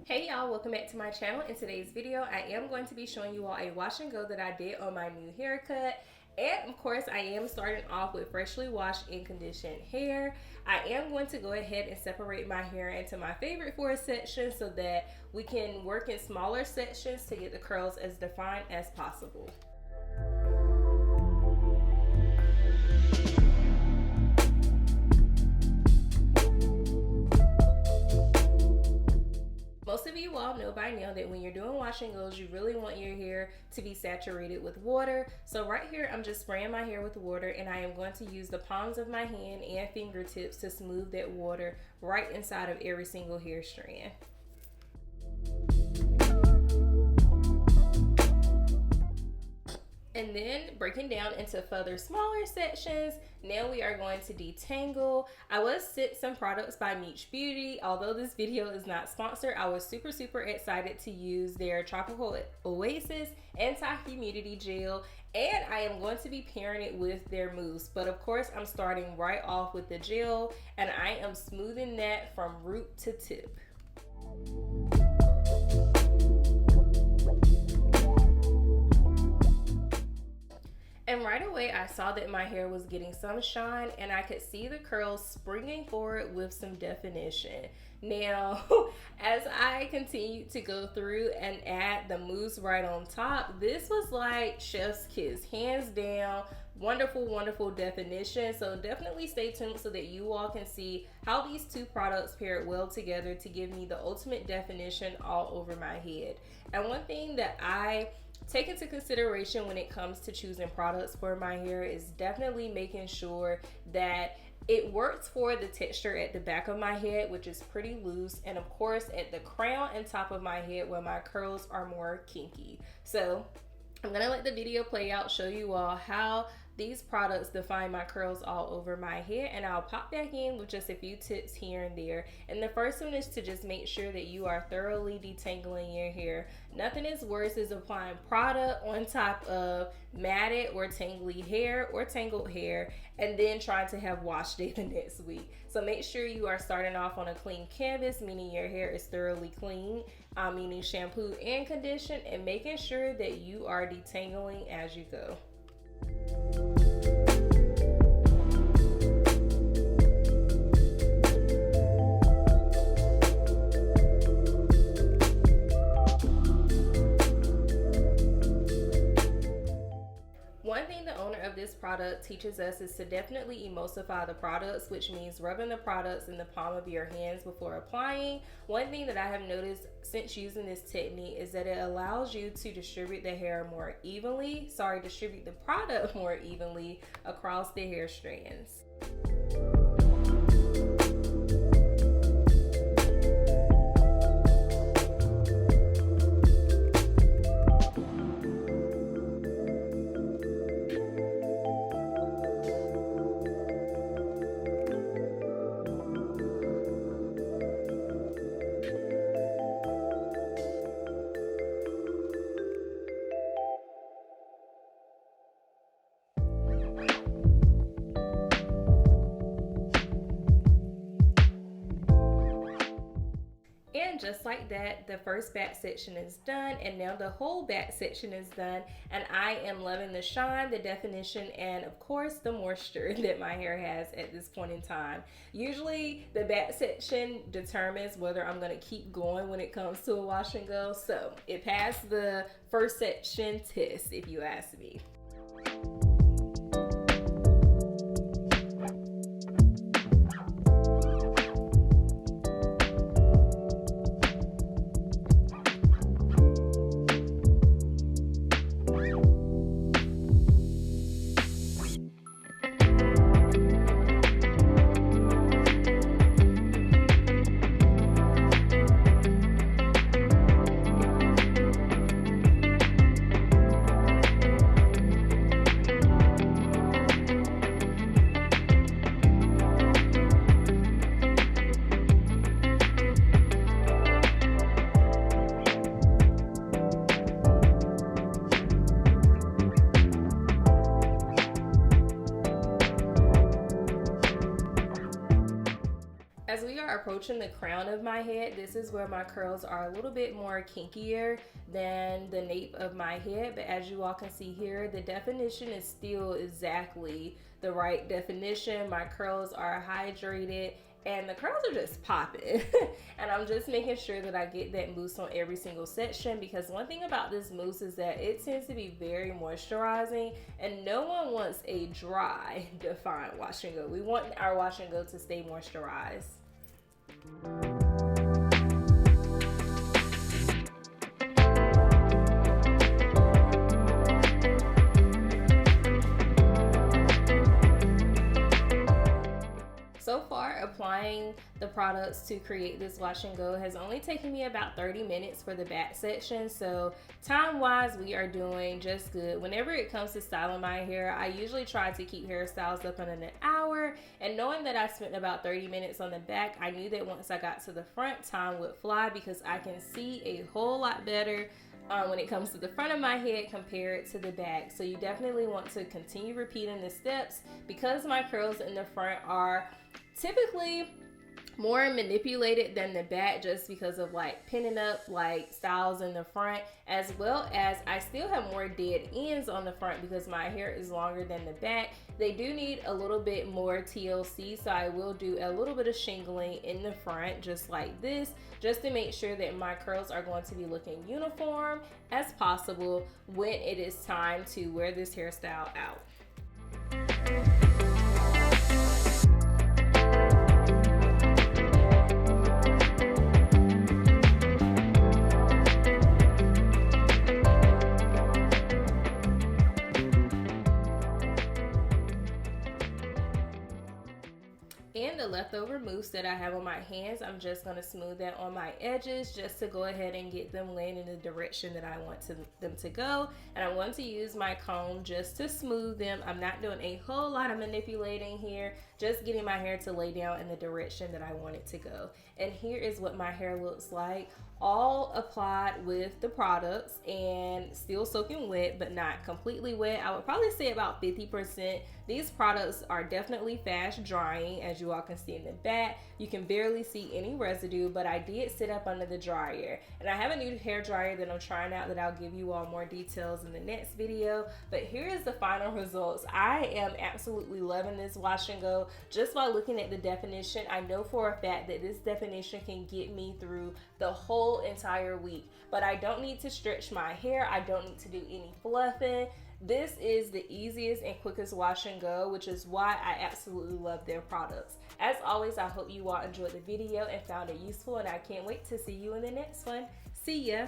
Hey y'all, welcome back to my channel. In today's video, I am going to be showing you all a wash and go that I did on my new haircut. And of course, I am starting off with freshly washed and conditioned hair. I am going to go ahead and separate my hair into my favorite four sections so that we can work in smaller sections to get the curls as defined as possible. Most of you all know by now that when you're doing wash and goes, you really want your hair to be saturated with water. So right here, I'm just spraying my hair with water, and I am going to use the palms of my hand and fingertips to smooth that water right inside of every single hair strand. And then breaking down into further smaller sections, now we are going to detangle. I was sent some products by Meech Beauty. Although this video is not sponsored, I was super excited to use their Tropical Oasis Anti-Humidity Gel, and I am going to be pairing it with their mousse. But of course, I'm starting right off with the gel, and I am smoothing that from root to tip. And right away, I saw that my hair was getting some shine, and I could see the curls springing forward with some definition. Now, as I continued to go through and add the mousse right on top, this was like chef's kiss, hands down. Wonderful definition. So definitely stay tuned so that you all can see how these two products pair well together to give me the ultimate definition all over my head. And one thing that I take into consideration when it comes to choosing products for my hair is definitely making sure that it works for the texture at the back of my head, which is pretty loose, and of course at the crown and top of my head where my curls are more kinky. So I'm gonna let the video play out, show you all how these products define my curls all over my head, and I'll pop back in with just a few tips here and there. And the first one is to just make sure that you are thoroughly detangling your hair. Nothing is worse as applying product on top of matted or tangly hair or tangled hair and then trying to have wash day the next week. So make sure you are starting off on a clean canvas, meaning your hair is thoroughly clean, meaning shampooed and conditioned, and making sure that you are detangling as you go. One thing the owner of this product teaches us is to definitely emulsify the products, which means rubbing the products in the palm of your hands before applying. One thing that I have noticed since using this technique is that it allows you to distribute the product more evenly across the hair strands. And just like that, the first back section is done, and now the whole back section is done, and I am loving the shine, the definition, and of course the moisture that my hair has at this point in time. Usually the back section determines whether I'm going to keep going when it comes to a wash and go, so it passed the first section test if you ask me. approaching the crown of my head, this is where my curls are a little bit more kinkier than the nape of my head. But as you all can see here, the definition is still exactly the right definition. My curls are hydrated and the curls are just popping. And I'm just making sure that I get that mousse on every single section, because one thing about this mousse is that it tends to be very moisturizing, and no one wants a dry, defined wash and go. We want our wash and go to stay moisturized. So far, applying the products to create this wash and go has only taken me about 30 minutes for the back section. So time-wise, we are doing just good. Whenever it comes to styling my hair, I usually try to keep hairstyles up in an hour. And knowing that I spent about 30 minutes on the back, I knew that once I got to the front, time would fly, because I can see a whole lot better when it comes to the front of my head compared to the back. So you definitely want to continue repeating the steps, because my curls in the front are typically more manipulated than the back, just because of like pinning up like styles in the front, as well as I still have more dead ends on the front because my hair is longer than the back. They do need a little bit more TLC, so I will do a little bit of shingling in the front just like this, just to make sure that my curls are going to be looking uniform as possible when it is time to wear this hairstyle out. And the leftover mousse that I have on my hands, I'm just going to smooth that on my edges just to go ahead and get them laying in the direction that I want them to go. And I'm going to use my comb just to smooth them. I'm not doing a whole lot of manipulating here, just getting my hair to lay down in the direction that I want it to go. And here is what my hair looks like, all applied with the products and still soaking wet, but not completely wet. I would probably say about 50%. These products are definitely fast drying, as you all can see in the back. You can barely see any residue, but I did sit up under the dryer. And I have a new hair dryer that I'm trying out that I'll give you all more details in the next video. But here is the final results. I am absolutely loving this wash and go. Just by looking at the definition, I know for a fact that this definition can get me through the whole entire week. But I don't need to stretch my hair. I don't need to do any fluffing. This is the easiest and quickest wash and go, which is why I absolutely love their products. As always, I hope you all enjoyed the video and found it useful, and I can't wait to see you in the next one. See ya!